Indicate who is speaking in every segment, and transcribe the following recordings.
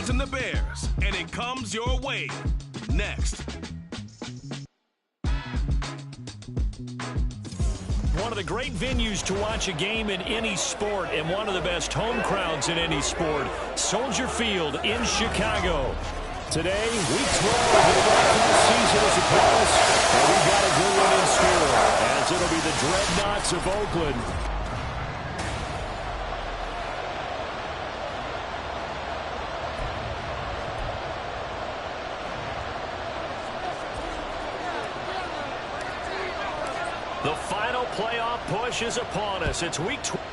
Speaker 1: Steelers and the Bears, and it comes your way. Next.
Speaker 2: One of the great venues to watch a game in any sport, and one of the best home crowds in any sport, Soldier Field in Chicago. Today, week 12 of the regular season is upon us, and we've got a good one in store, as it'll be the Dreadnoughts of Oakland. The final playoff push is upon us. It's week 12.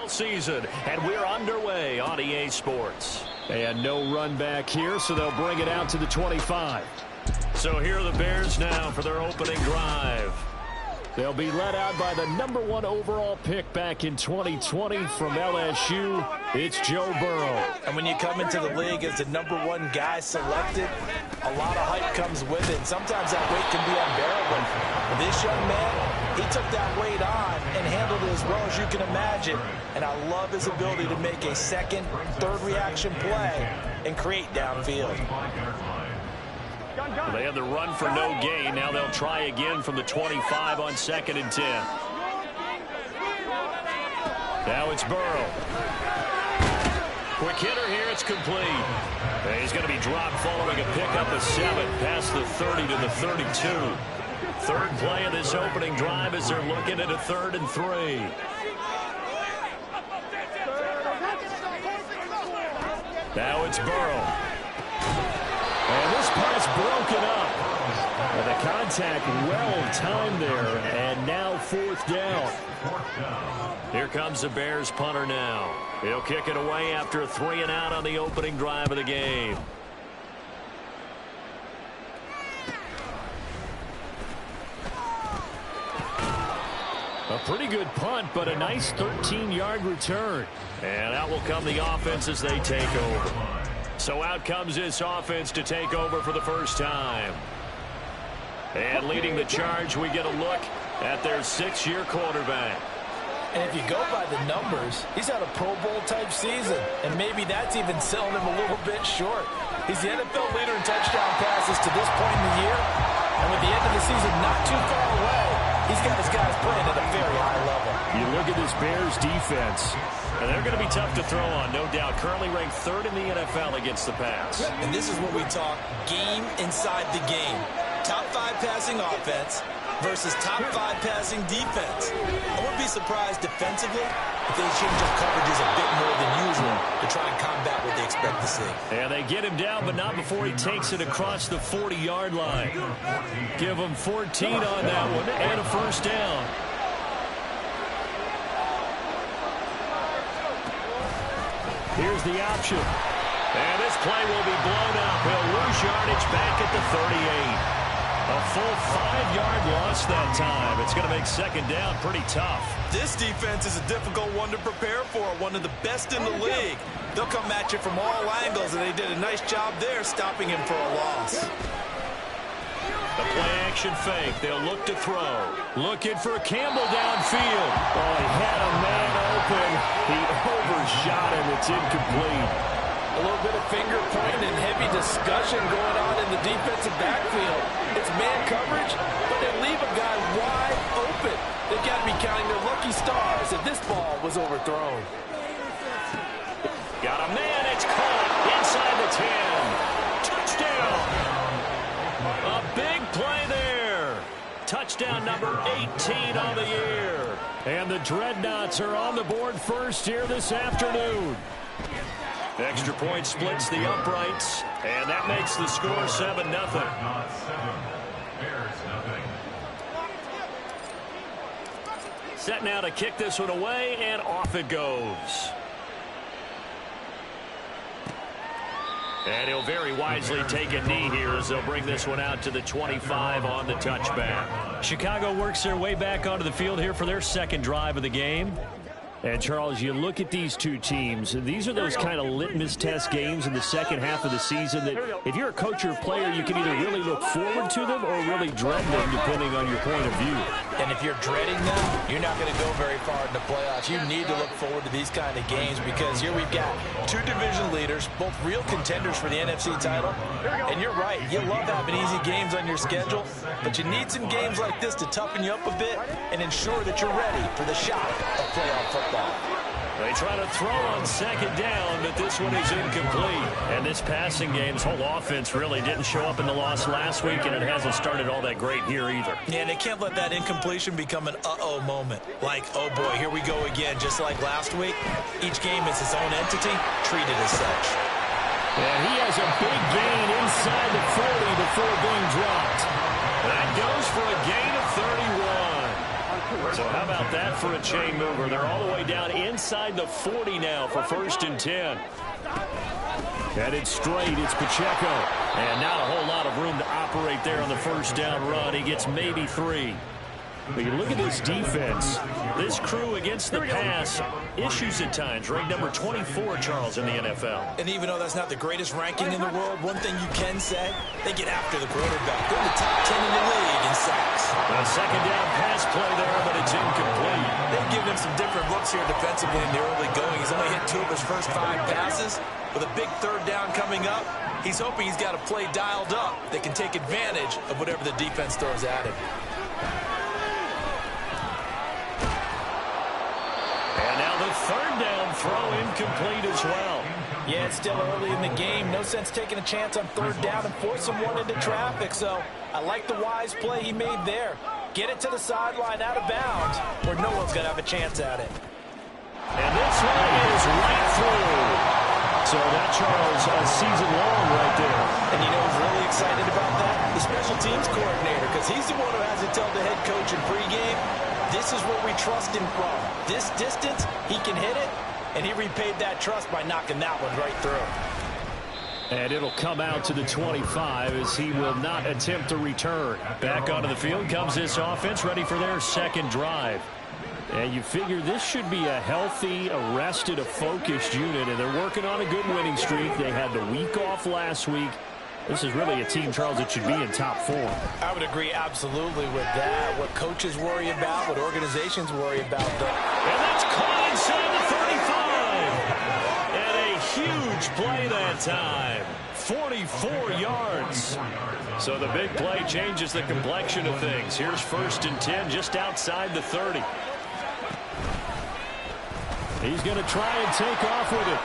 Speaker 2: Season, and we're underway on EA Sports. And no run back here, so they'll bring it out to the 25. So here are the Bears now for their opening drive. They'll be led out by the #1 overall pick back in 2020 from LSU. It's Joe Burrow.
Speaker 3: And when you come into the league as the #1 guy selected, a lot of hype comes with it. Sometimes that weight can be unbearable. But this young man, he took that weight on and handled it as well as you can imagine. And I love his ability to make a second, third reaction play and create downfield.
Speaker 2: They had the run for no gain. Now they'll try again from the 25 on 2nd and 10. Now it's Burrow. Quick hitter here. It's complete. And he's going to be dropped following a pickup of 7 past the 30 to the 32. Third play of this opening drive as they're looking at a 3rd and 3. Now it's Burrow. And this pass broken up. And the contact well timed there. And now 4th down. Here comes the Bears punter now. He'll kick it away after a 3 and out on the opening drive of the game. A pretty good punt, but a nice 13-yard return. And out will come the offense as they take over. So out comes this offense to take over for the first time. And leading the charge, we get a look at their 6-year quarterback.
Speaker 3: And if you go by the numbers, he's had a Pro Bowl-type season. And maybe that's even selling him a little bit short. He's the NFL leader in touchdown passes to this point in the year. And with the end of the season not too far away, he's got his guys playing at a very high level.
Speaker 2: You look at this Bears defense, and they're going to be tough to throw on, no doubt. Currently ranked 3rd in the NFL against the pass.
Speaker 3: And this is what we talk game inside the game. Top 5 passing offense versus top 5 passing defense. I wouldn't be surprised defensively if they change up coverages a bit more than usual to try and combat what they expect to see.
Speaker 2: And they get him down, but not before he takes it across the 40-yard line. Give him 14 on that one and a 1st down. Here's the option. And this play will be blown up. He'll lose yardage back at the 38. A full 5-yard loss that time. It's going to make 2nd down pretty tough.
Speaker 3: This defense is a difficult one to prepare for, one of the best in the league. They'll come at you from all angles, and they did a nice job there stopping him for a loss.
Speaker 2: The play-action fake. They'll look to throw. Looking for Campbell downfield. Oh, he had a man open. He overshot him. It's incomplete.
Speaker 3: A little bit of finger pointing and heavy discussion going on in the defensive backfield. It's man coverage, but they leave a guy wide open. They've got to be counting their lucky stars if this ball was overthrown.
Speaker 2: Got a man. It's caught inside the 10. Touchdown. A big play there. Touchdown number 18 on the year. And the Dreadnoughts are on the board first here this afternoon. Extra point splits the uprights, and that makes the score 7-0. Set now to kick this one away, and off it goes. And he'll very wisely take a knee here as they'll bring this one out to the 25 on the touchback.
Speaker 4: Chicago works their way back onto the field here for their second drive of the game.
Speaker 2: And, Charles, you look at these two teams, these are those kind of litmus test games in the second half of the season that if you're a coach or a player, you can either really look forward to them or really dread them, depending on your point of view.
Speaker 3: And if you're dreading them, you're not going to go very far in the playoffs. You need to look forward to these kind of games because here we've got two division leaders, both real contenders for the NFC title. And you're right, you love having easy games on your schedule, but you need some games like this to toughen you up a bit and ensure that you're ready for the shock of playoff football.
Speaker 2: They try to throw on second down, but this one is incomplete. And this passing game's whole offense really didn't show up in the loss last week, and it hasn't started all that great here either.
Speaker 3: Yeah, and they can't let that incompletion become an uh-oh moment. Like, oh boy, here we go again, just like last week. Each game is its own entity, treated as such.
Speaker 2: And he has a big gain inside the 40 before being dropped. That goes for a gain of 31. So how about that for a chain mover? They're all the way down inside the 40 now for 1st and 10. Headed straight, it's Pacheco. And not a whole lot of room to operate there on the first down run. He gets maybe 3. But you look at this defense. This crew against the pass, issues at times. Ranked number 24, Charles, in the NFL.
Speaker 3: And even though that's not the greatest ranking in the world, one thing you can say, they get after the quarterback. They're in the top 10 in the league in sacks.
Speaker 2: A second down pass play there, but it's incomplete.
Speaker 3: They've given him some different looks here defensively in the early going. He's only hit 2 of his first 5 passes. With a big third down coming up, he's hoping he's got a play dialed up that can take advantage of whatever the defense throws at him.
Speaker 2: And now the third down throw incomplete as well.
Speaker 3: Yeah, it's still early in the game. No sense taking a chance on third down and forcing one into traffic. So I like the wise play he made there. Get it to the sideline out of bounds where no one's going to have a chance at it.
Speaker 2: And this one is right through. So that, Charles, a season long right there.
Speaker 3: And you know who's really excited about that? The special teams coordinator, because he's the one who has to tell the head coach in pregame, this is where we trust him from. This distance, he can hit it, and he repaid that trust by knocking that one right through.
Speaker 2: And it'll come out to the 25 as he will not attempt to return. Back onto the field comes this offense, ready for their second drive. And you figure this should be a healthy, a rested, a focused unit, and they're working on a good winning streak. They had the week off last week. This is really a team, Charles, that should be in top form.
Speaker 3: I would agree absolutely with that. What coaches worry about, what organizations worry about.
Speaker 2: And that's caught inside the 35. And a huge play that time. 44 yards. So the big play changes the complexion of things. Here's 1st and 10 just outside the 30. He's going to try and take off with it.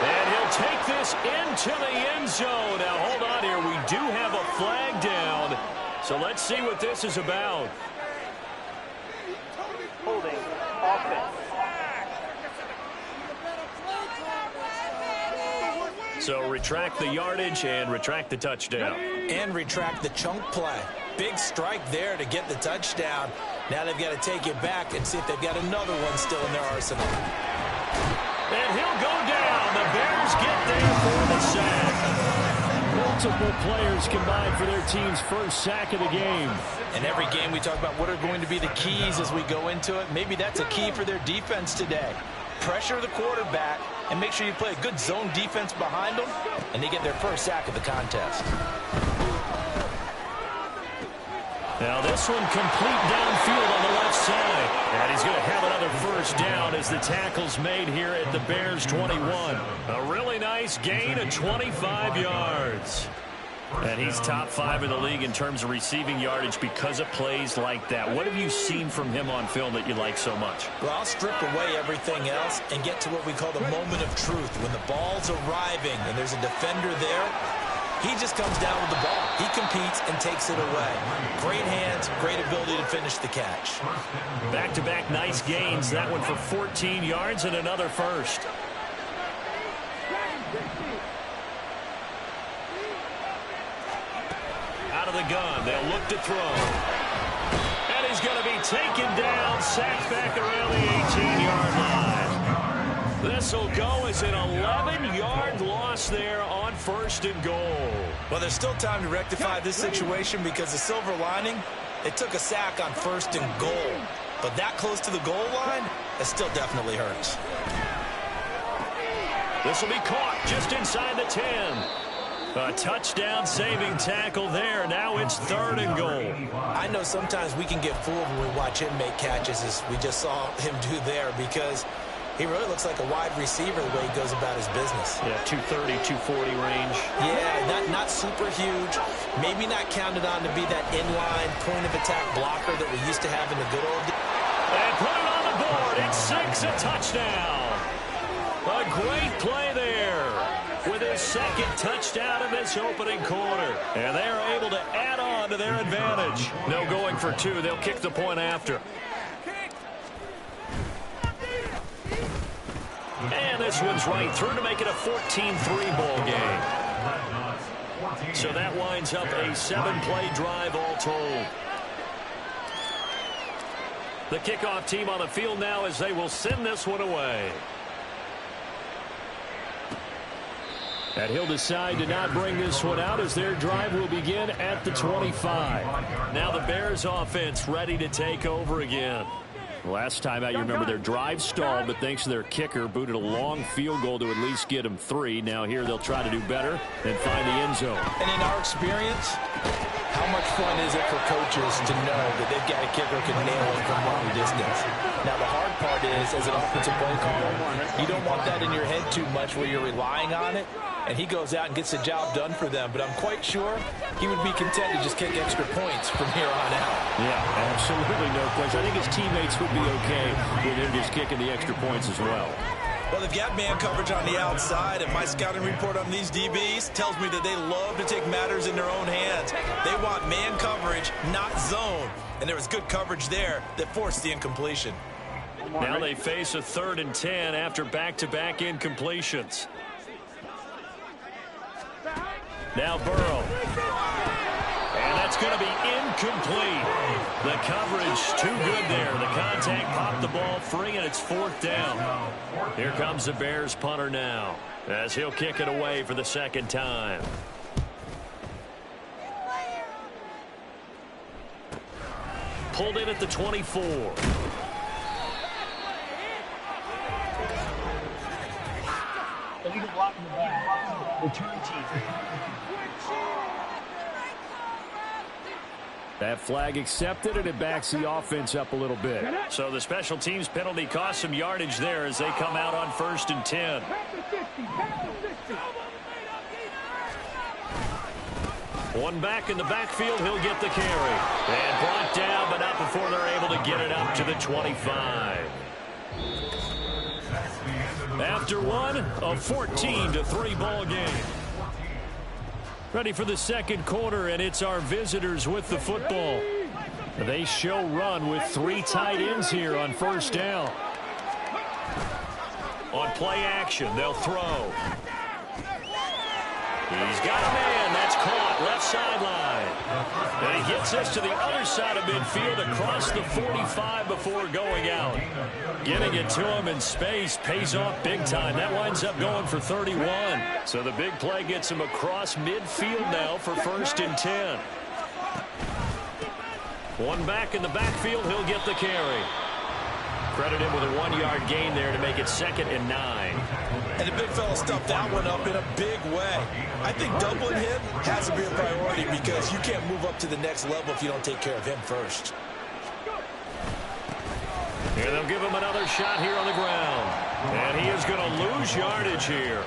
Speaker 2: And he'll take this into the end zone. Now, hold on here. We do have a flag down. So let's see what this is about.
Speaker 5: Holding offense.
Speaker 2: So retract the yardage and retract the touchdown.
Speaker 3: And retract the chunk play. Big strike there to get the touchdown. Now they've got to take it back and see if they've got another one still in their arsenal.
Speaker 2: And he'll go down. The Bears get there for the sack. Multiple players combined for their team's first sack of the game.
Speaker 3: And every game we talk about what are going to be the keys as we go into it. Maybe that's a key for their defense today. Pressure the quarterback and make sure you play a good zone defense behind them, and they get their first sack of the contest.
Speaker 2: Now this one complete downfield on the left side. And he's going to have another first down as the tackle's made here at the Bears 21. A really nice gain of 25 yards. And he's top 5 in the league in terms of receiving yardage because of plays like that. What have you seen from him on film that you like so much?
Speaker 3: Well, I'll strip away everything else and get to what we call the moment of truth. When the ball's arriving and there's a defender there, He just comes down with the ball. He competes and takes it away. Great hands, great ability to finish the catch.
Speaker 4: Back-to-back nice gains. That one for 14 yards and another first. Out of the gun. They'll look to throw. And he's going to be taken down, sacked back around the 18-yard line. This will go as an 11-yard loss there on 1st and goal.
Speaker 3: Well, there's still time to rectify this situation because the silver lining, it took a sack on 1st and goal. But that close to the goal line, it still definitely hurts.
Speaker 4: This will be caught just inside the 10. A touchdown-saving tackle there. Now it's 3rd and goal.
Speaker 3: I know sometimes we can get fooled when we watch him make catches, as we just saw him do there, because he really looks like a wide receiver the way he goes about his business.
Speaker 4: Yeah, 230, 240 range.
Speaker 3: Yeah, not super huge. Maybe not counted on to be that inline point-of-attack blocker that we used to have in the good old days.
Speaker 4: And put it on the board. It's 6, a touchdown. A great play there with his 2nd touchdown in this opening quarter. And they are able to add on to their advantage. No going for 2. They'll kick the point after. And this one's right through to make it a 14-3 ball game. So that winds up a 7-play drive all told. The kickoff team on the field now as they will send this one away. And he'll decide to not bring this one out as their drive will begin at the 25. Now the Bears offense ready to take over again. Last time out, you remember their drive stalled, but thanks to their kicker, booted a long field goal to at least get them 3. Now here they'll try to do better and find the end zone.
Speaker 3: And in our experience, how much fun is it for coaches to know that they've got a kicker who can nail it from long distance? Now the hard part is, as an offensive play caller, you don't want that in your head too much where you're relying on it. And he goes out and gets the job done for them. But I'm quite sure he would be content to just kick extra points from here on out.
Speaker 4: Yeah, absolutely no question. I think his teammates would be okay with him just kicking the extra points as well.
Speaker 3: Well, they've got man coverage on the outside, and my scouting report on these DBs tells me that they love to take matters in their own hands. They want man coverage, not zone. And there was good coverage there that forced the incompletion.
Speaker 4: Now they face a 3rd and 10 after back-to-back incompletions. Now Burrow. And that's going to be incomplete. The coverage too good there. The contact popped the ball free, and it's 4th down. Here comes the Bears punter now as he'll kick it away for the 2nd time. Pulled in at the 24.
Speaker 5: Illegal block in the back. Return team.
Speaker 4: That flag accepted, and it backs the offense up a little bit. So the special teams penalty cost some yardage there as they come out on 1st and 10. One back in the backfield, he'll get the carry. And brought down, but not before they're able to get it up to the 25. After one, a 14-3 ball game. Ready for the 2nd quarter, and it's our visitors with the football. They show run with 3 tight ends here on 1st down. On play action, they'll throw. He's got a man. That's caught. Left sideline. And he gets us to the other side of midfield across the 45 before going out. Getting it to him in space pays off big time. That winds up going for 31. So the big play gets him across midfield now for 1st and 10. One back in the backfield. He'll get the carry. Credit him with a 1-yard gain there to make it 2nd and 9.
Speaker 3: And the big fella stuffed that one up in a big way. I think doubling him has to be a priority because you can't move up to the next level if you don't take care of him first.
Speaker 4: Here they'll give him another shot here on the ground. And he is going to lose yardage here.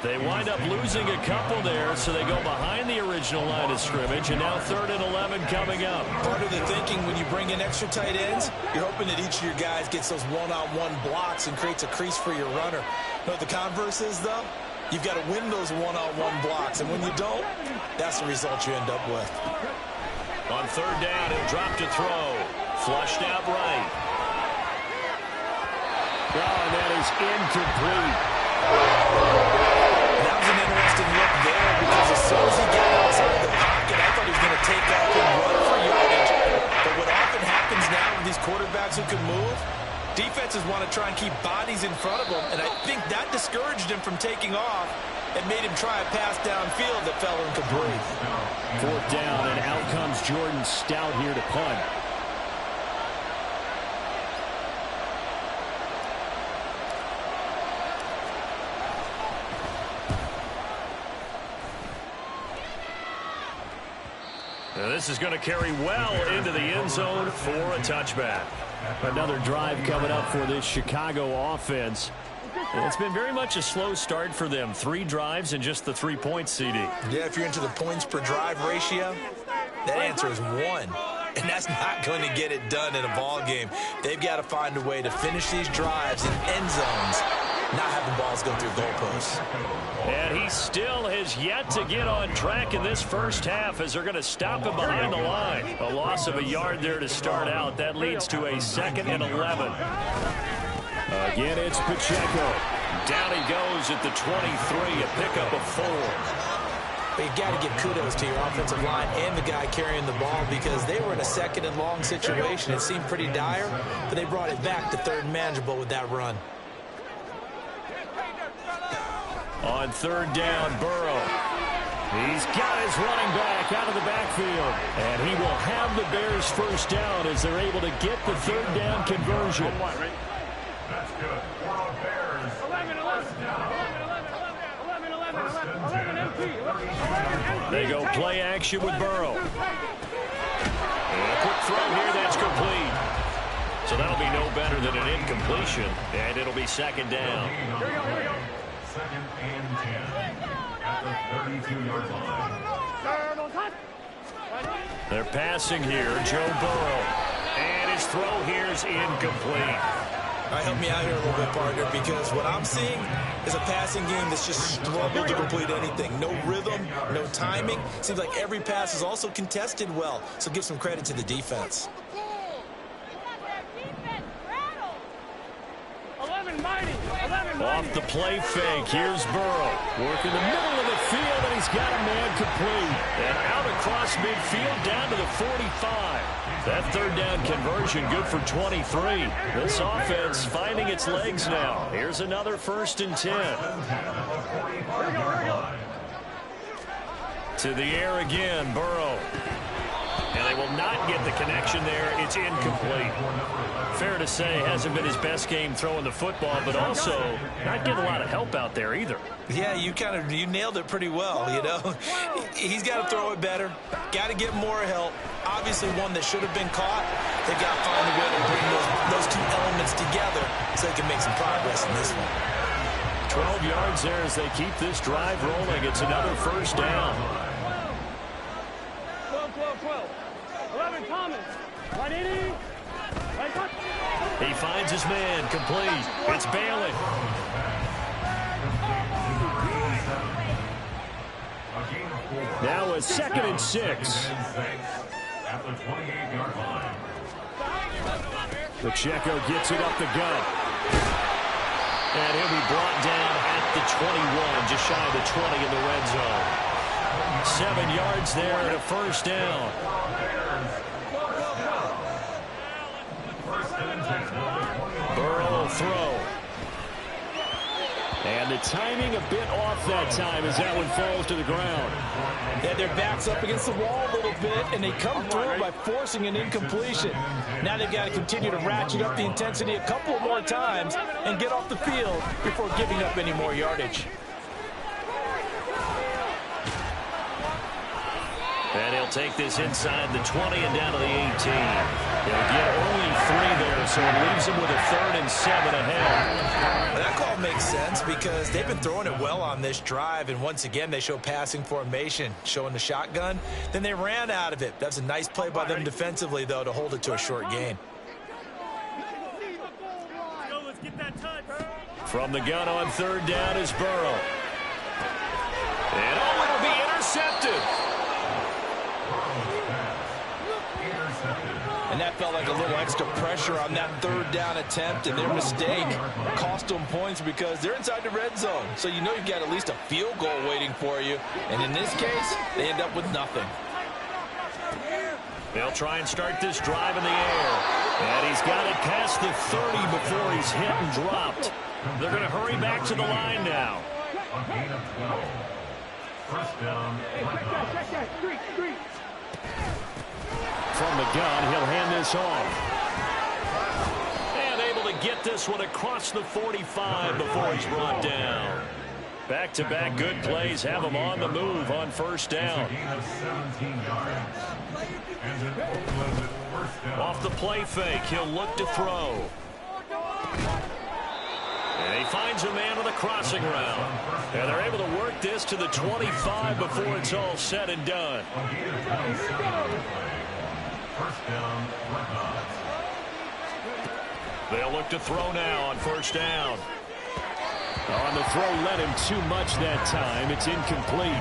Speaker 4: They wind up losing a couple there, so they go behind the original line of scrimmage, and now 3rd and 11 coming up.
Speaker 3: Part of the thinking when you bring in extra tight ends, you're hoping that each of your guys gets those one-on-one blocks and creates a crease for your runner. You know what the converse is, though? You've got to win those one-on-one blocks, and when you don't, that's the result you end up with.
Speaker 2: On third down, he'll drop to throw. Flushed out right.
Speaker 4: Oh, and that is incomplete.
Speaker 3: That was an interesting look there because as soon as he got outside the pocket, I thought he was going to take off and run for yardage. But what often happens now with these quarterbacks who can move, defenses want to try and keep bodies in front of them, and I think that discouraged him from taking off and made him try a pass downfield that fell incomplete.
Speaker 4: Fourth down, and out comes Jordan Stout here to punt.
Speaker 2: Now this is going to carry well into the end zone for a touchback.
Speaker 4: Another drive coming up for this Chicago offense. And it's been very much a slow start for them. 3 drives and just the 3 points, CD.
Speaker 3: Yeah, if you're into the points per drive ratio, that answer is 1. And that's not going to get it done in a ball game. They've got to find a way to finish these drives in end zones, not having balls go through goalposts.
Speaker 2: And he still has yet to get on track in this first half as they're going to stop him behind the line. A loss of a yard there to start out. That leads to a 2nd and 11.
Speaker 4: Again, it's Pacheco.
Speaker 2: Down he goes at the 23, a pickup of 4.
Speaker 3: But you got to give kudos to your offensive line and the guy carrying the ball because they were in a 2nd and long situation. It seemed pretty dire, but they brought it back to 3rd and manageable with that run.
Speaker 2: On 3rd down, Burrow. He's got his running back out of the backfield.
Speaker 4: And he will have the Bears first down as they're able to get the 3rd down conversion.
Speaker 6: That's good. For the Bears. 11.
Speaker 2: They go play action with Burrow. And a quick throw here, that's complete. So that'll be no better than an incompletion, and it'll be 2nd down.
Speaker 6: Here we go. 2nd and 10 at the 32-yard line.
Speaker 2: They're passing here, Joe Burrow. And his throw here is incomplete.
Speaker 3: All right, help me out here a little bit, partner, because what I'm seeing is a passing game that's just struggled to complete anything. No rhythm, no timing. Seems like every pass is also contested well, so give some credit to the defense.
Speaker 2: Off the play fake, here's Burrow.
Speaker 4: Working the middle of the field, and he's got a man complete.
Speaker 2: And out across midfield, down to the 45. That 3rd down conversion, good for 23. This offense finding its legs now. Here's another 1st and 10. To the air again, Burrow. And they will not get the connection there. It's incomplete. Fair to say, hasn't been his best game throwing the football, but also not getting a lot of help out there either.
Speaker 3: Yeah, you nailed it pretty well, you know. He's got to throw it better. Got to get more help. Obviously one that should have been caught. They've got to find a way to bring those 2 elements together so they can make some progress in this one.
Speaker 2: 12 yards there as they keep this drive rolling. It's another 1st down.
Speaker 5: 12. 11, Thomas. 180.
Speaker 2: He finds his man, complete. It's Bailey.
Speaker 4: Now a 2nd and 6.
Speaker 6: At the 28-yard line.
Speaker 4: Pacheco gets it up the gut.
Speaker 2: And he'll be brought down at the 21, just shy of the 20 in the red zone. 7 yards there and a 1st down. Burrow will throw.
Speaker 4: And the timing a bit off that time as that one falls to the ground.
Speaker 3: Yeah, their back's up against the wall a little bit, and they come through by forcing an incompletion. Now they've got to continue to ratchet up the intensity a couple more times and get off the field before giving up any more yardage.
Speaker 2: And he'll take this inside the 20 and down to the 18. He'll get only 3 there, so it leaves him with a 3rd and 7 ahead.
Speaker 3: That call makes sense because they've been throwing it well on this drive, and once again they show passing formation, showing the shotgun. Then they ran out of it. That's a nice play by them defensively, though, to hold it to a short gain.
Speaker 2: From the gun on 3rd down is Burrow. And oh, it'll be intercepted.
Speaker 3: And that felt like a little extra pressure on that third down attempt, and their mistake cost them points because they're inside the red zone. So you know you've got at least a field goal waiting for you. And in this case, they end up with nothing.
Speaker 2: They'll try and start this drive in the air. And he's got it past the 30 before he's hit and dropped. They're going to hurry back to the line now.
Speaker 6: A gain of 12. First down.
Speaker 2: From the gun, he'll hand this off. And able to get this one across the 45 before he's brought down. Back-to-back good plays have him on the move on first down. Off the play fake, he'll look to throw. And he finds a man on the crossing route. And they're able to work this to the 25 before it's all said and done.
Speaker 6: First down, Red Hot.
Speaker 2: They'll look to throw now on first down. On the throw, led him too much that time. It's incomplete.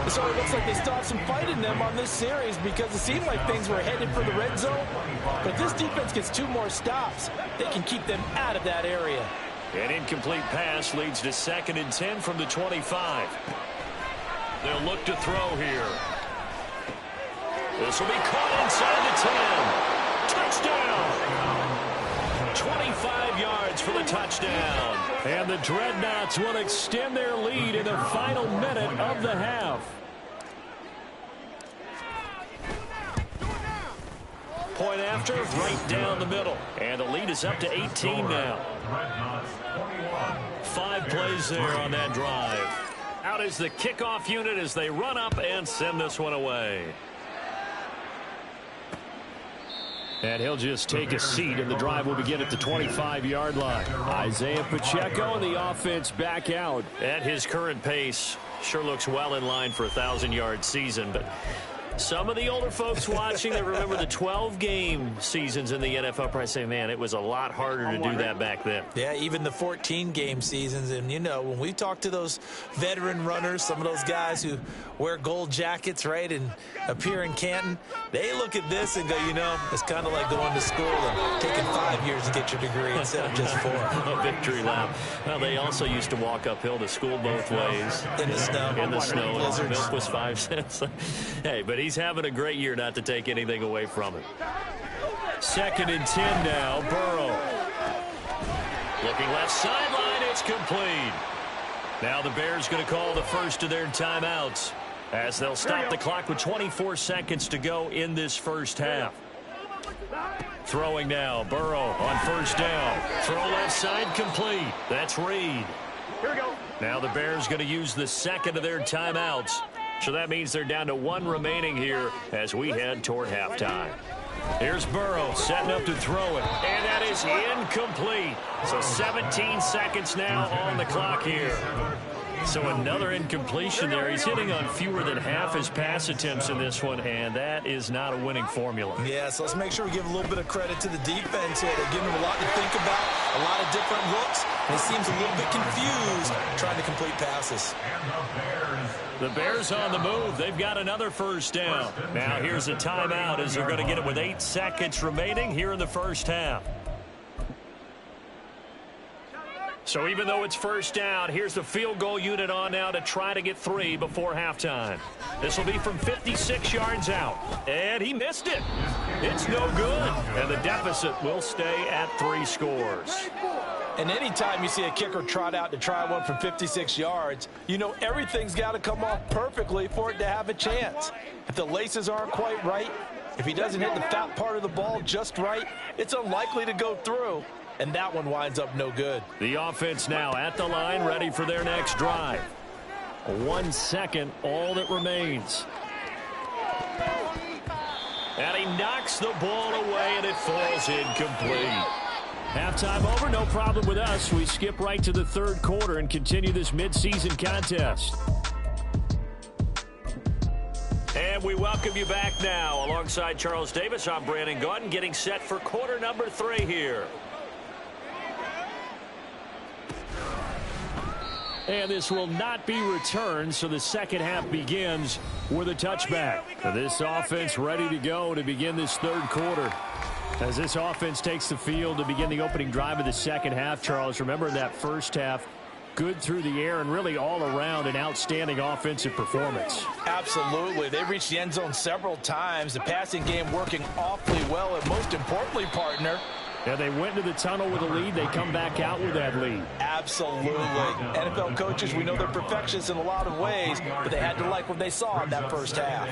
Speaker 3: So it looks like they stopped some fight in them on this series because it seemed like things were headed for the red zone. But this defense gets 2 more stops. They can keep them out of that area.
Speaker 2: An incomplete pass leads to 2nd and 10 from the 25. They'll look to throw here. This will be caught inside the 10. Touchdown! 25 yards for the touchdown. And the Dreadnoughts will extend their lead in the final minute of the half. Point after, right down the middle. And the lead is up to 18 now. 5 plays there on that drive. Out is the kickoff unit as they run up and send this one away. And he'll just take a seat, and the drive will begin at the 25-yard line. Isaiah Pacheco and the offense back out. At his current pace, sure looks well in line for a 1,000-yard season, but some of the older folks watching that remember the 12-game seasons in the NFL probably say, man, it was a lot harder to do that back then.
Speaker 3: Yeah, even the 14-game seasons. And, you know, when we talk to those veteran runners, some of those guys who wear gold jackets, right, and appear in Canton, they look at this and go, you know, it's kind of like going to school and taking 5 years to get your degree instead of just 4.
Speaker 2: A victory lap. Well, they also used to walk uphill to school both ways.
Speaker 3: In the snow.
Speaker 2: In the snow.
Speaker 3: Blizzards.
Speaker 2: Milk was 5 cents. Hey, but he's having a great year, not to take anything away from it. 2nd and 10 now. Burrow. Looking left sideline. It's complete. Now the Bears going to call the first of their timeouts as they'll stop the clock with 24 seconds to go in this first half. Throwing now. Burrow on first down. Throw left side complete. That's Reed.
Speaker 5: Here we go.
Speaker 2: Now the Bears going to use the second of their timeouts. So that means they're down to 1 remaining here as we head toward halftime. Here's Burrow setting up to throw it. And that is incomplete. So 17 seconds now on the clock here. So another incompletion there. He's hitting on fewer than half his pass attempts in this one, and that is not a winning formula.
Speaker 3: Yeah, so let's make sure we give a little bit of credit to the defense here. They're giving them a lot to think about, a lot of different looks, and he seems a little bit confused trying to complete passes.
Speaker 2: The Bears on the move. They've got another first down. Now here's a timeout as they're going to get it with 8 seconds remaining here in the first half. So even though it's first down, here's the field goal unit on now to try to get 3 before halftime. This will be from 56 yards out. And he missed it. It's no good. And the deficit will stay at 3 scores.
Speaker 3: And anytime you see a kicker trot out to try one from 56 yards, you know everything's got to come off perfectly for it to have a chance. If the laces aren't quite right, if he doesn't hit the fat part of the ball just right, it's unlikely to go through. And that one winds up no good.
Speaker 2: The offense now at the line, ready for their next drive. 1 second, all that remains. And he knocks the ball away, and it falls incomplete. Halftime over, no problem with us. We skip right to the third quarter and continue this midseason contest. And we welcome you back now. Alongside Charles Davis, I'm Brandon Gaudin, getting set for quarter number 3 here.
Speaker 4: And this will not be returned, so the second half begins with a touchback. This offense ready to go to begin this third quarter. As this offense takes the field to begin the opening drive of the second half, Charles, remember in that first half, good through the air and really all around an outstanding offensive performance.
Speaker 3: Absolutely. They reached the end zone several times. The passing game working awfully well, and most importantly, partner,
Speaker 4: yeah, they went into the tunnel with a lead. They come back out with that lead.
Speaker 3: Absolutely. NFL coaches, we know they're perfectionists in a lot of ways, but they had to like what they saw in that first half.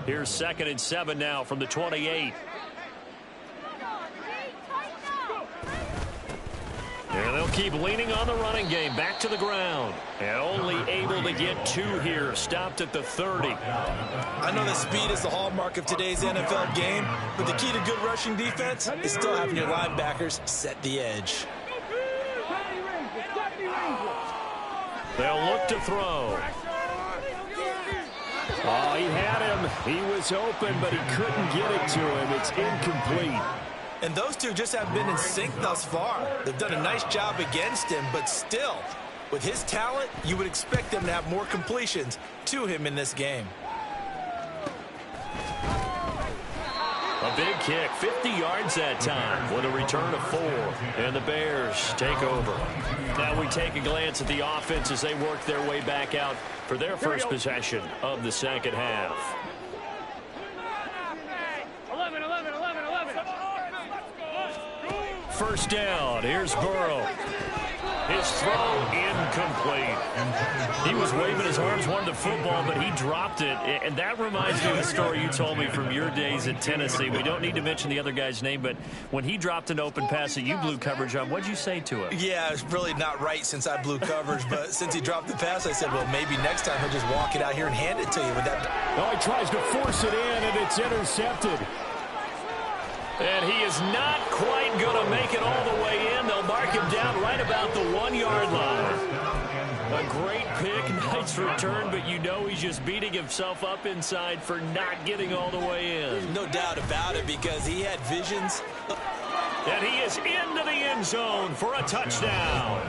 Speaker 2: Here's 2nd and 7 now from the 28. And they'll keep leaning on the running game. Back to the ground. And only able to get 2 here. Stopped at the 30.
Speaker 3: I know that speed is the hallmark of today's NFL game, but the key to good rushing defense is still having your linebackers set the edge.
Speaker 2: They'll look to throw.
Speaker 4: Oh, he had him. He was open, but he couldn't get it to him. It's incomplete.
Speaker 3: And those two just have been in sync thus far. They've done a nice job against him, but still, with his talent, you would expect them to have more completions to him in this game.
Speaker 2: A big kick, 50 yards that time with a return of 4. And the Bears take over. Now we take a glance at the offense as they work their way back out for their first possession of the second half.
Speaker 5: 11.
Speaker 2: First down. Here's Burrow. His throw incomplete. He was waving his arms, wanted the football, but he dropped it. And that reminds me of the story you told me from your days in Tennessee. We don't need to mention the other guy's name, but when he dropped an open pass that you blew coverage on, what'd you say to him?
Speaker 3: Yeah, it's really not right since I blew coverage, but since he dropped the pass, I said, well, maybe next time he'll just walk it out here and hand it to you. With that.
Speaker 4: Oh, he tries to force it in, and it's intercepted.
Speaker 2: And he is not quite going to make it all the way in. They'll mark him down right about the 1-yard line. A great pick, nice return, but you know he's just beating himself up inside for not getting all the way in.
Speaker 3: No doubt about it, because he had visions.
Speaker 2: And he is into the end zone for a touchdown.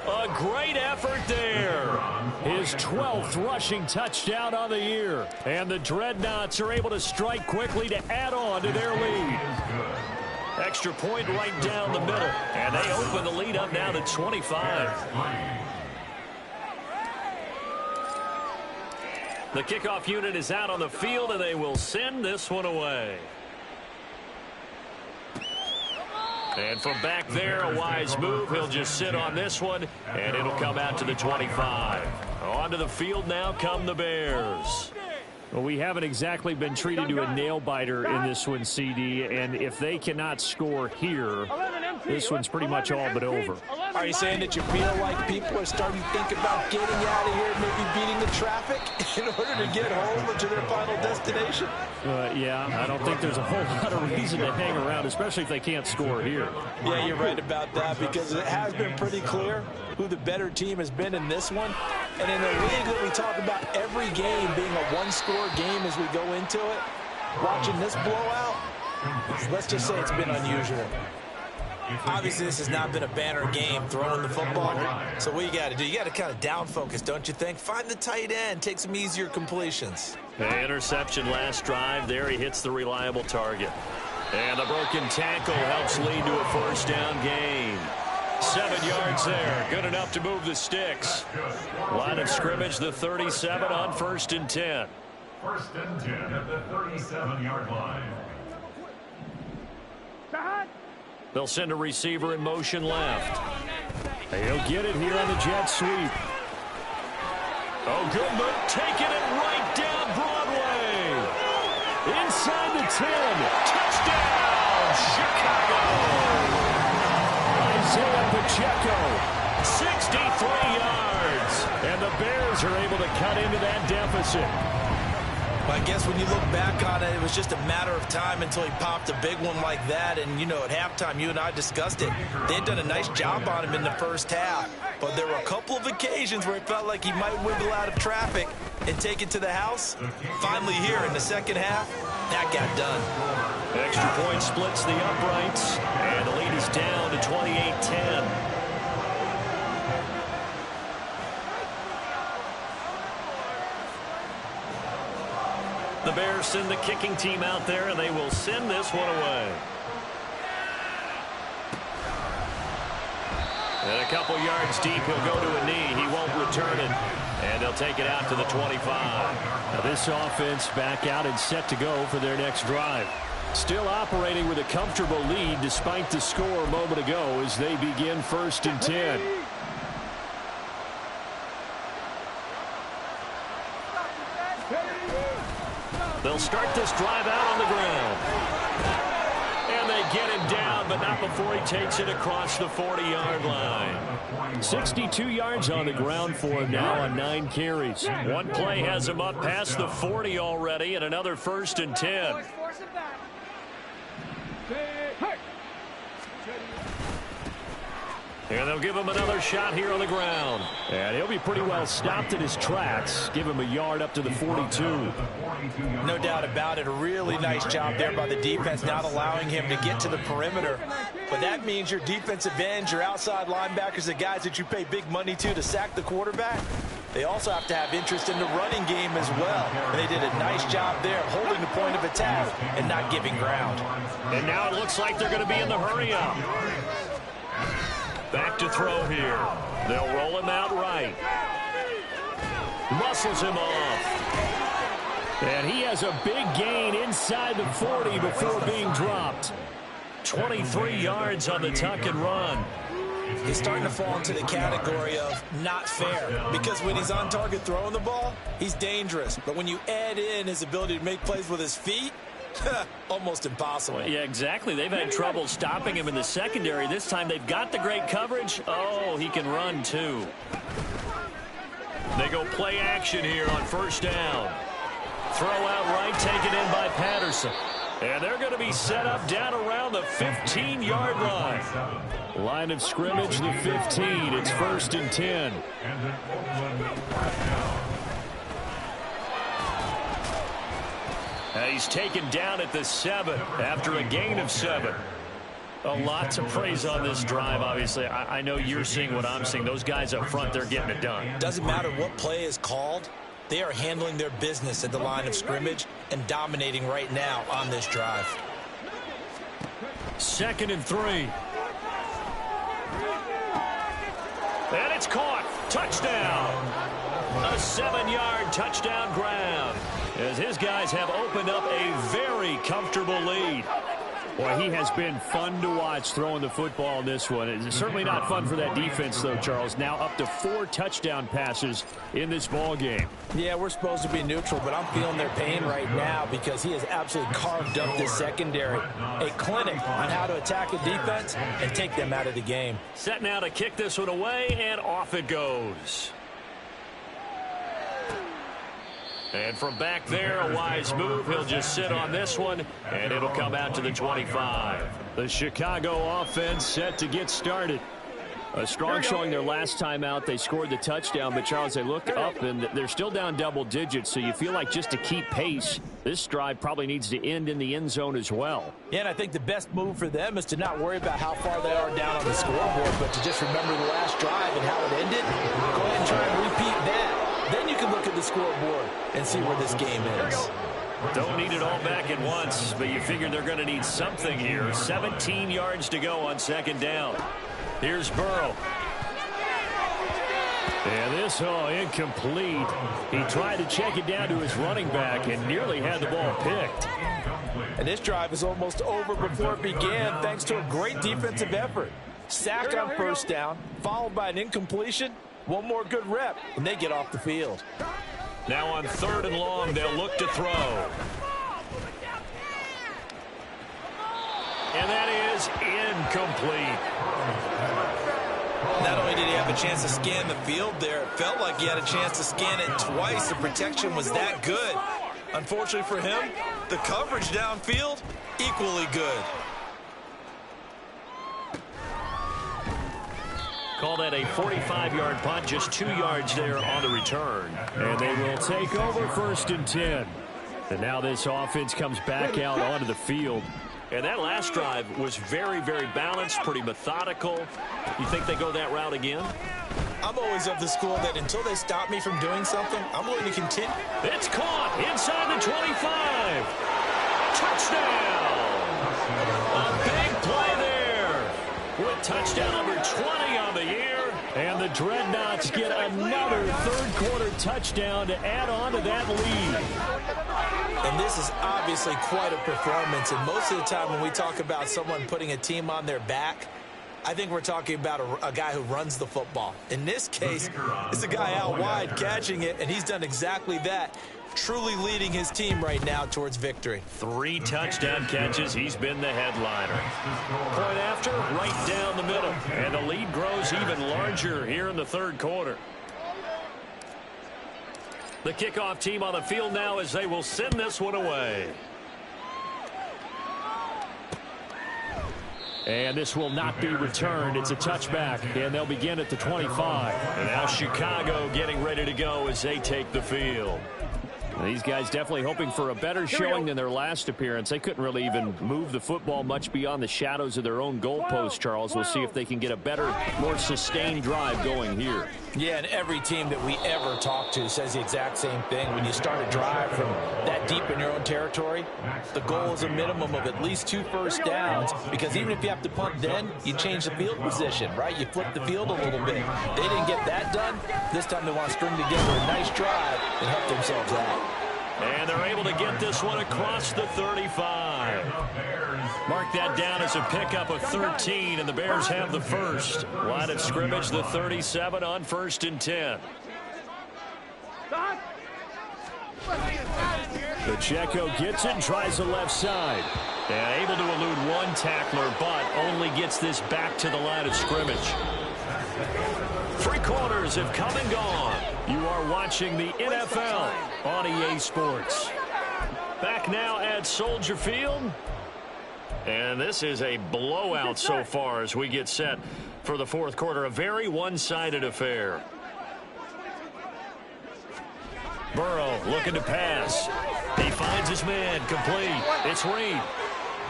Speaker 2: A great effort there.
Speaker 4: His 12th rushing touchdown on the year. And the Dreadnoughts are able to strike quickly to add on to their lead.
Speaker 2: Extra point right down the middle. And they open the lead up now to 25. The kickoff unit is out on the field, and they will send this one away. And from back there, a wise move. He'll just sit on this one, and it'll come out to the 25. Onto the field now come the Bears.
Speaker 4: Well, we haven't exactly been treated to a nail-biter in this one, CD, and if they cannot score here, this one's pretty much all but over.
Speaker 3: Are you saying that you feel like people are starting to think about getting out of here, maybe beating the traffic in order to get home or to their final destination?
Speaker 4: Yeah, I don't think there's a whole lot of reason to hang around, especially if they can't score here.
Speaker 3: Yeah, you're right about that, because it has been pretty clear who the better team has been in this one. And in a league that we talk about every game being a one-score game as we go into it, watching this blowout, let's just say it's been unusual. Obviously, this has not been a banner game throwing the football. So what you got to do, you got to kind of down focus, don't you think? Find the tight end, take some easier completions.
Speaker 2: Interception last drive. There he hits the reliable target. And the broken tackle helps lead to a first down gain. 7 yards there. Good enough to move the sticks. Line of scrimmage, the 37 on 1st and 10.
Speaker 6: 1st and 10 at the 37-yard line.
Speaker 2: They'll send a receiver in motion left.
Speaker 4: He'll get it here on the jet sweep.
Speaker 2: Oh, good look. Taking it right down Broadway. Inside the 10. Touchdown, Chicago.
Speaker 4: Isaiah Pacheco.
Speaker 2: 63 yards.
Speaker 4: And the Bears are able to cut into that deficit.
Speaker 3: I guess when you look back on it, it was just a matter of time until he popped a big one like that. And, you know, at halftime, you and I discussed it. They had done a nice job on him in the first half. But there were a couple of occasions where it felt like he might wiggle out of traffic and take it to the house. Finally here in the second half, that got done.
Speaker 2: Extra point splits the uprights. And the lead is down to 28-10. The Bears send the kicking team out there, and they will send this one away. And a couple yards deep, he'll go to a knee. He won't return it. And they'll take it out to the 25.
Speaker 4: Now this offense back out and set to go for their next drive. Still operating with a comfortable lead despite the score a moment ago as they begin 1st and 10.
Speaker 2: They'll start this drive out on the ground. And they get him down, but not before he takes it across the 40-yard line.
Speaker 4: 62 yards on the ground for him now on 9 carries.
Speaker 2: One play has him up past the 40 already, and another 1st and 10. And they'll give him another shot here on the ground.
Speaker 4: And he'll be pretty well stopped in his tracks. Give him a yard up to the 42.
Speaker 3: No doubt about it. A really nice job there by the defense, not allowing him to get to the perimeter. But that means your defensive ends, your outside linebackers, the guys that you pay big money to sack the quarterback, they also have to have interest in the running game as well. And they did a nice job there holding the point of attack and not giving ground.
Speaker 2: And now it looks like they're going to be in the hurry-up. Back to throw here. They'll roll him out right. Muscles him off.
Speaker 4: And he has a big gain inside the 40 before being dropped.
Speaker 2: 23 yards on the tuck and run.
Speaker 3: He's starting to fall into the category of not fair, because when he's on target throwing the ball, he's dangerous. But when you add in his ability to make plays with his feet, almost impossible.
Speaker 2: Yeah, exactly. They've had trouble stopping him in the secondary. This time they've got the great coverage. Oh, he can run too. They go play action here on 1st down. Throw out right, taken in by Patterson. And they're going to be set up down around the 15-yard line.
Speaker 4: Line of scrimmage, the 15. It's 1st and 10.
Speaker 2: He's taken down at the 7 after a gain of 7. A lot to praise on this drive, obviously. I know you're seeing what I'm seeing. Those guys up front, they're getting it done.
Speaker 3: Doesn't matter what play is called. They are handling their business at the line of scrimmage and dominating right now on this drive.
Speaker 2: 2nd and 3. And it's caught. Touchdown. A 7-yard touchdown grab, as his guys have opened up a very comfortable lead.
Speaker 4: Boy, he has been fun to watch throwing the football in this one. It's certainly not fun for that defense, though, Charles. Now up to 4 touchdown passes in this ball game.
Speaker 3: Yeah, we're supposed to be neutral, but I'm feeling their pain right now because he has absolutely carved up this secondary. A clinic on how to attack a defense and take them out of the game.
Speaker 2: Set now to kick this one away, and off it goes. And from back there, a wise move. He'll just sit on this one, and it'll come out to the 25.
Speaker 4: The Chicago offense set to get started. A strong showing their last time out. They scored the touchdown, but, Charles, they looked up, and they're still down double digits, so you feel like just to keep pace, this drive probably needs to end in the end zone as well.
Speaker 3: Yeah, and I think the best move for them is to not worry about how far they are down on the scoreboard, but to just remember the last drive and how it ended. Go ahead and try and repeat that. Then you can look at the scoreboard and see where this game is.
Speaker 2: Don't need it all back at once, but you figure they're going to need something here. 17 yards to go on 2nd down. Here's Burrow.
Speaker 4: And this, incomplete. He tried to check it down to his running back and nearly had the ball picked.
Speaker 3: And this drive is almost over before it began thanks to a great defensive effort. Sack on 1st down, followed by an incompletion. One more good rep, and they get off the field.
Speaker 2: Now on 3rd and long, they'll look to throw. And that is incomplete.
Speaker 3: Not only did he have a chance to scan the field there, it felt like he had a chance to scan it twice. The protection was that good. Unfortunately for him, the coverage downfield, equally good.
Speaker 2: Call that a 45-yard punt, just 2 yards there on the return.
Speaker 4: And they will take over 1st and 10. And now this offense comes back out onto the field.
Speaker 2: And that last drive was very, very balanced, pretty methodical. You think they go that route again?
Speaker 3: I'm always of the school that until they stop me from doing something, I'm going to continue.
Speaker 2: It's caught inside the 25. Touchdown. A big play there. With touchdown number 20 on the year. And the Dreadnoughts get another third-quarter touchdown to add on to that lead.
Speaker 3: And this is obviously quite a performance. And most of the time when we talk about someone putting a team on their back, I think we're talking about a guy who runs the football. In this case, it's a guy out wide catching it, and he's done exactly that, truly leading his team right now towards victory.
Speaker 2: 3 touchdown catches. He's been the headliner. Point after, right down the middle. And the lead grows even larger here in the third quarter. The kickoff team on the field now as they will send this one away. And this will not be returned. It's a touchback, and they'll begin at the 25. And now Chicago getting ready to go as they take the field.
Speaker 4: These guys definitely hoping for a better showing than their last appearance. They couldn't really even move the football much beyond the shadows of their own goalpost, Charles. We'll see if they can get a better, more sustained drive going here.
Speaker 3: Yeah, and every team that we ever talk to says the exact same thing. When you start a drive from that deep in your own territory, the goal is a minimum of at least 2 first downs, because even if you have to punt then, you change the field position, right? You flip the field a little bit. They didn't get that done. This time they want to string together a nice drive and help themselves out.
Speaker 2: And they're able to get this one across the 35. Mark that down as a pickup of 13, and the Bears have the first. Line of scrimmage, the 37 on 1st and 10.
Speaker 4: Pacheco gets it and tries the left side.
Speaker 2: And able to elude one tackler, but only gets this back to the line of scrimmage. 3 quarters have come and gone. You are watching the NFL on EA Sports. Back now at Soldier Field. And this is a blowout so far as we get set for the fourth quarter. A very one-sided affair. Burrow looking to pass. He finds his man complete. It's Reed.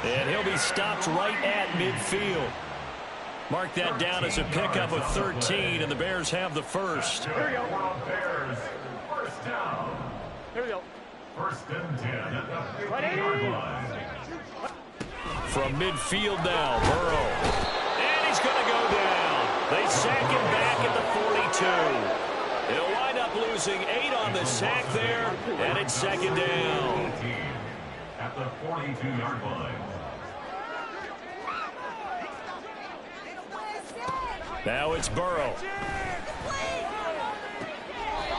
Speaker 2: And he'll be stopped right at midfield. Mark that down as a pickup of 13, and the Bears have the first.
Speaker 6: Here we go. Bears, first down.
Speaker 5: Here we go.
Speaker 6: 1st and 10 at the 50-yard line.
Speaker 2: From midfield now, Burrow. And he's going to go down. They sack him back at the 42. He'll wind up losing 8 on the sack there, and it's 2nd down.
Speaker 6: At the 42-yard line.
Speaker 2: Now it's Burrow.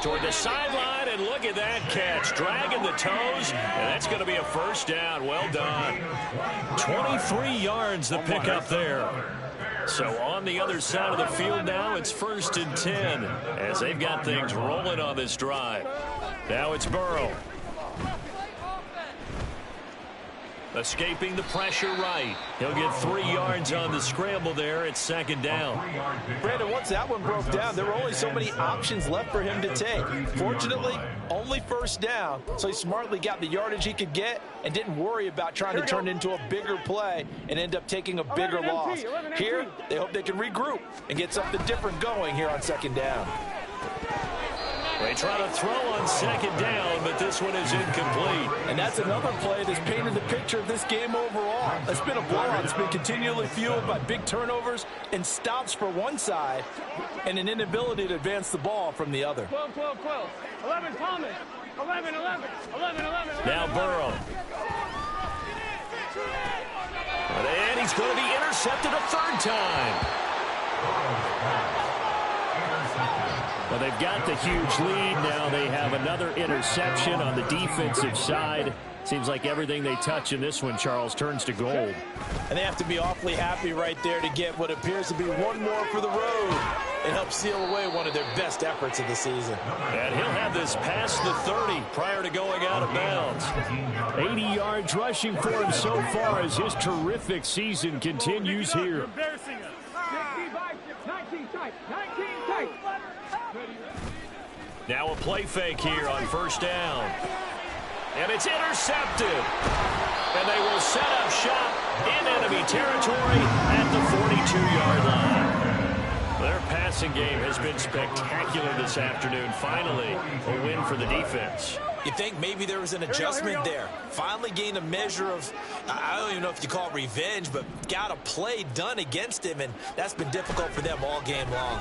Speaker 2: Toward the sideline, and look at that catch. Dragging the toes, and that's going to be a first down. Well done. 23 yards the pickup there. So on the other side of the field now, it's 1st and 10 as they've got things rolling on this drive. Now it's Burrow. Escaping the pressure right. He'll get 3 yards on the scramble there. It's 2nd down.
Speaker 3: Brandon, once that one broke down, there were only so many options left for him to take. Fortunately, only 1st down, so he smartly got the yardage he could get and didn't worry about trying to turn it into a bigger play and end up taking a bigger loss. Here, they hope they can regroup and get something different going here on 2nd down.
Speaker 2: They try to throw on 2nd down, but this one is incomplete.
Speaker 3: And that's another play that's painted the picture of this game overall. It's been a blowout. It's been continually fueled by big turnovers and stops for one side and an inability to advance the ball from the other.
Speaker 5: 12, 12, 12. 11, Thomas. 11, 11. 11, 11.
Speaker 2: Now Burrow. And he's going to be intercepted a 3rd time. Well, they've got the huge lead. Now they have another interception on the defensive side. Seems like everything they touch in this one, Charles, turns to gold.
Speaker 3: And they have to be awfully happy right there to get what appears to be one more for the road and help seal away one of their best efforts of the season.
Speaker 2: And he'll have this past the 30 prior to going out of bounds.
Speaker 4: 80 yards rushing for him so far as his terrific season continues here.
Speaker 5: Embarrassing us. 19 tight. 19 tight.
Speaker 2: Now a play fake here on 1st down. And it's intercepted. And they will set up shop in enemy territory at the 42-yard line. They're passing
Speaker 4: passing game has been spectacular this afternoon. Finally, a win for the defense.
Speaker 3: You think maybe there was an adjustment there. Finally gained a measure of, I don't even know if you call it revenge, but got a play done against him, and that's been difficult for them all game long.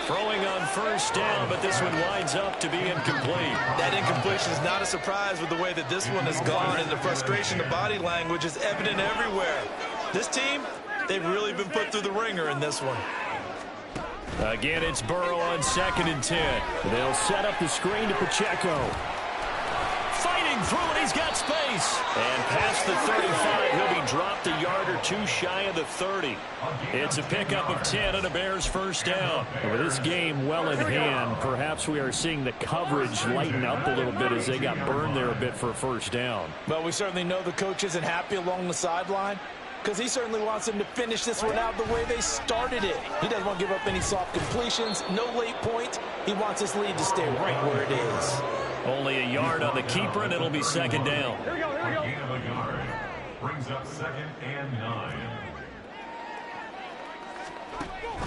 Speaker 4: Throwing on first down, but this one winds up to be incomplete.
Speaker 3: That incompletion is not a surprise with the way that this one has gone, and the frustration, the body language is evident everywhere. This team, they've really been put through the ringer in this one.
Speaker 4: Again, it's Burrow on 2nd and 10. They'll set up the screen to Pacheco. Fighting through it, he's got space. And past the 35, he'll be dropped a yard or two shy of the 30. It's a pickup of 10 and a Bears first down. With this game well in hand, perhaps we are seeing the coverage lighten up a little bit as they got burned there a bit for a first down.
Speaker 3: Well, we certainly know the coach isn't happy along the sideline, because he certainly wants them to finish this one out the way they started it. He doesn't want to give up any soft completions, no late points. He wants his lead to stay right where it is.
Speaker 4: Only a yard on the keeper, and it'll be 2nd down.
Speaker 6: A gain of a yard brings up 2nd and 9.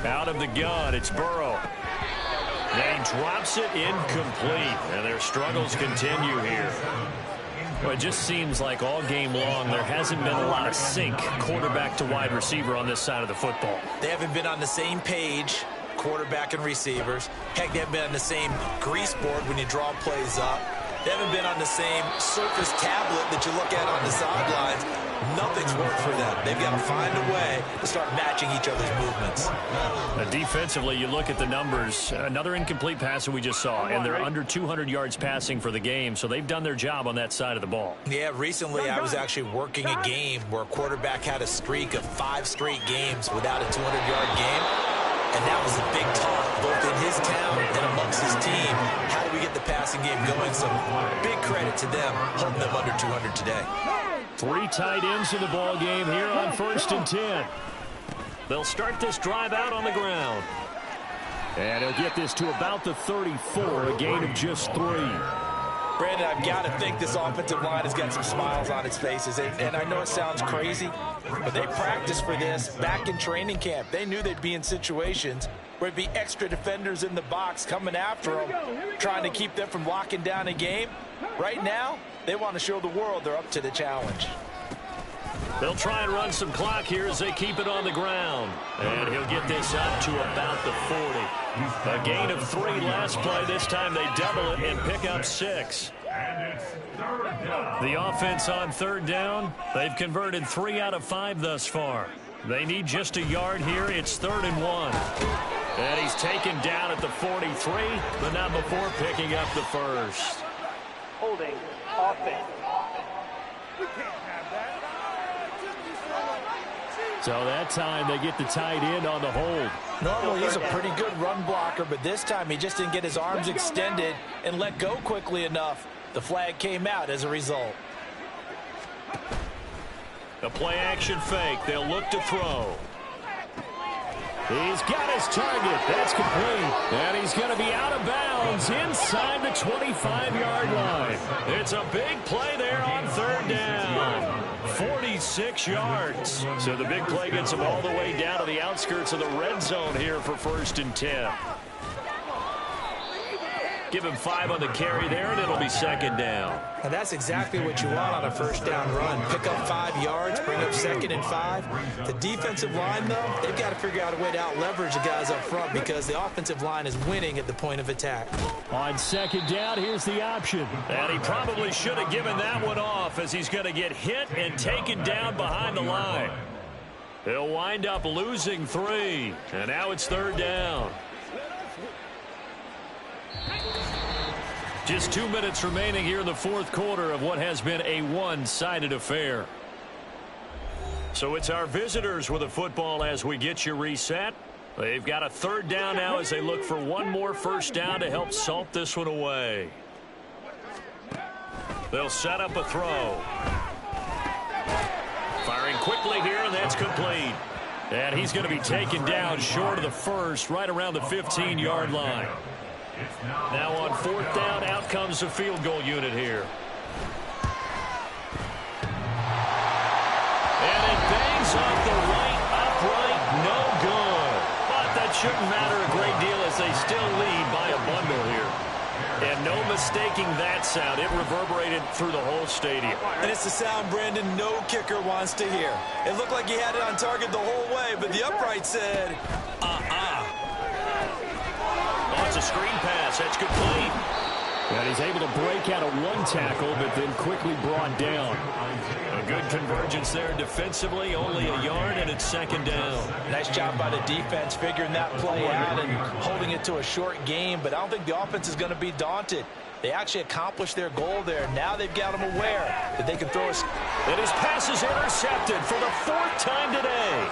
Speaker 4: Out of the gun, it's Burrow. And he drops it incomplete, and their struggles continue here. Well, it just seems like all game long there hasn't been a lot of sync quarterback to wide receiver on this side of the football.
Speaker 3: They haven't been on the same page, quarterback and receivers. Heck, they haven't been on the same grease board when you draw plays up. They haven't been on the same Surface tablet that you look at on the sidelines. Nothing's worked for them. They've got to find a way to start matching each other's movements.
Speaker 4: Defensively, you look at the numbers. Another incomplete pass that we just saw, and they're under 200 yards passing for the game, so they've done their job on that side of the ball.
Speaker 3: Yeah, recently I was actually working a game where a quarterback had a streak of 5 straight games without a 200-yard game, and that was a big talk, both in his town and amongst his team. How do we get the passing game going? So big credit to them, holding them under 200 today.
Speaker 4: 3 tight ends in the ball game here on 1st and 10. They'll start this drive out on the ground. And he'll get this to about the 34, a gain of just 3.
Speaker 3: Brandon, I've got to think this offensive line has got some smiles on its faces. And I know it sounds crazy, but they practiced for this back in training camp. They knew they'd be in situations where it'd be extra defenders in the box coming after them, trying to keep them from locking down a game. Right now, they want to show the world they're up to the challenge.
Speaker 4: They'll try and run some clock here as they keep it on the ground. And he'll get this up to about the 40. A gain of 3 last play. This time they double it and pick up 6.
Speaker 6: And it's 3rd down.
Speaker 4: The offense on 3rd down. They've converted 3 out of 5 thus far. They need just a yard here. It's 3rd and 1. And he's taken down at the 43, but not before picking up the first.
Speaker 5: Holding offense. We can't have that.
Speaker 4: So that time they get the tight end on the hold.
Speaker 3: Normally he's a pretty good run blocker, but this time he just didn't get his arms extended and let go quickly enough. The flag came out as a result.
Speaker 4: A play action fake. They'll look to throw. He's got his target. That's complete. And he's going to be out of bounds inside the 25-yard line. It's a big play there on 3rd down. 46 yards. So the big play gets him all the way down to the outskirts of the red zone here for 1st and 10. Give him 5 on the carry there, and it'll be 2nd down.
Speaker 3: And that's exactly what you want on a 1st down run. Pick up 5 yards, bring up 2nd and 5. The defensive line, though, they've got to figure out a way to out-leverage the guys up front because the offensive line is winning at the point of attack.
Speaker 4: On 2nd down, here's the option. And he probably should have given that one off as he's going to get hit and taken down behind the line. He'll wind up losing 3. And now it's 3rd down. Just 2 minutes remaining here in the 4th quarter of what has been a one-sided affair. So it's our visitors with the football as we get you reset. They've got a 3rd down now as they look for one more 1st down to help salt this one away. They'll set up a throw. Firing quickly here, and that's complete. And he's going to be taken down short of the first, right around the 15-yard line. Now on 4th down, out comes the field goal unit here. And it bangs off the right upright, no good.
Speaker 2: shouldn't matter a great deal as they still lead by a bundle here. And no mistaking that sound. It reverberated through the whole stadium.
Speaker 3: And it's the sound, Brandon, no kicker wants to hear. It looked like he had it on target the whole way, but the upright said,
Speaker 2: Oh, it's a screen pass. That's complete.
Speaker 4: And he's able to break out of one tackle, but then quickly brought down.
Speaker 2: A good convergence there defensively, only a yard, and it's second down.
Speaker 3: Nice job by the defense figuring that play out and holding it to a short game, but I don't think the offense is going to be daunted. They actually accomplished their goal there. Now they've got them aware that they can throw a...
Speaker 2: And his pass is intercepted for the fourth time today.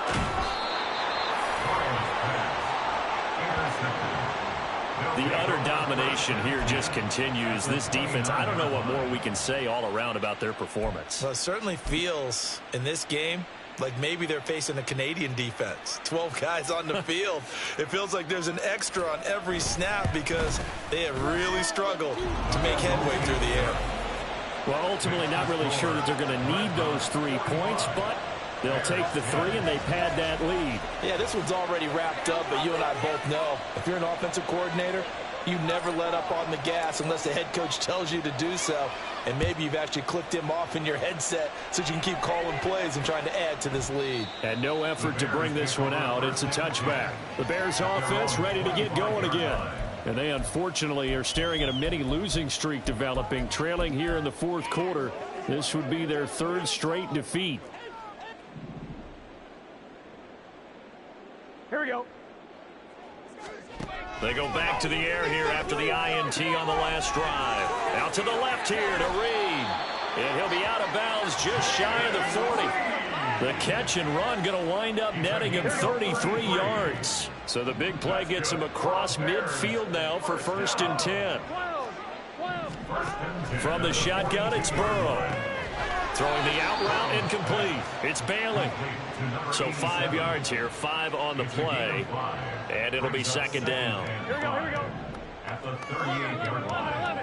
Speaker 2: The utter domination here just continues. This defense, I don't know what more we can say all around about their performance.
Speaker 3: Well, it certainly feels in this game like maybe they're facing a Canadian defense. 12 guys on the field. It feels like there's an extra on every snap because they have really struggled to make headway through the air.
Speaker 4: Well, ultimately not really sure that they're going to need those 3 points, but they'll take the 3 and they pad that lead.
Speaker 3: Yeah, this one's already wrapped up, but you and I both know if you're an offensive coordinator, you never let up on the gas unless the head coach tells you to do so. And maybe you've actually clicked him off in your headset so you can keep calling plays and trying to add to this lead.
Speaker 4: And no effort to bring this one out. It's a touchback. The Bears offense ready to get going again. And they unfortunately are staring at a mini losing streak developing, trailing here in the fourth quarter. This would be their 3rd straight defeat.
Speaker 5: Here we go.
Speaker 2: They go back to the air here after the INT on the last drive. Out to the left here to Reed. And he'll be out of bounds just shy of the 40. The catch and run going to wind up netting him 33 yards. So the big play gets him across midfield now for 1st and 10. From the shotgun, it's Burrow. Throwing the out route incomplete. It's Bailey. So 5 yards here, 5 on the play. And it'll be second down.
Speaker 5: Here we go, here we go.
Speaker 6: At the 38-yard line.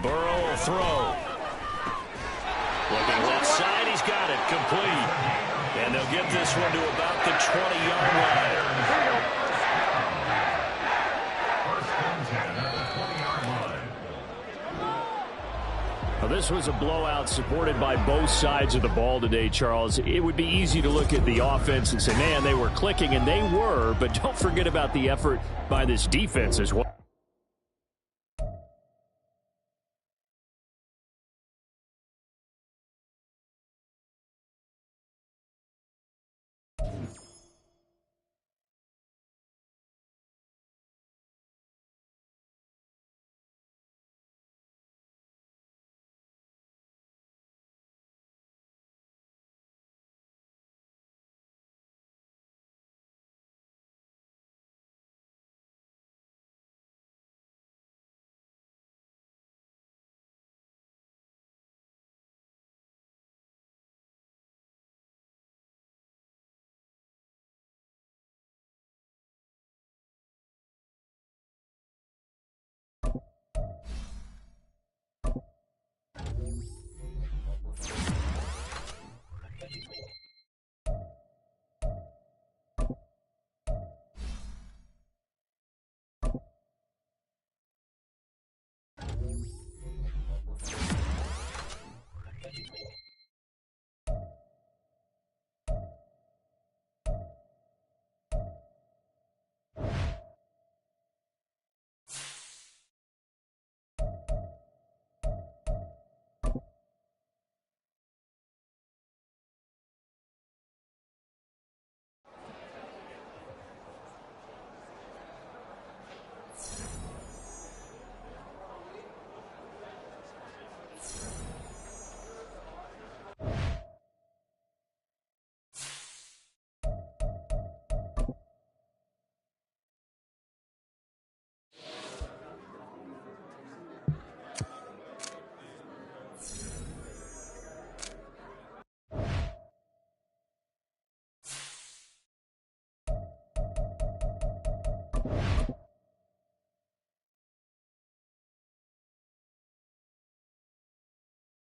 Speaker 2: Burrow will throw. Looking left side, he's got it. Complete. And they'll get this one to about the 20-yard line.
Speaker 6: First and 10 at the 20-yard line.
Speaker 4: Now, this was a blowout supported by both sides of the ball today, Charles. It would be easy to look at the offense and say, man, they were clicking, and they were, but don't forget about the effort by this defense as well.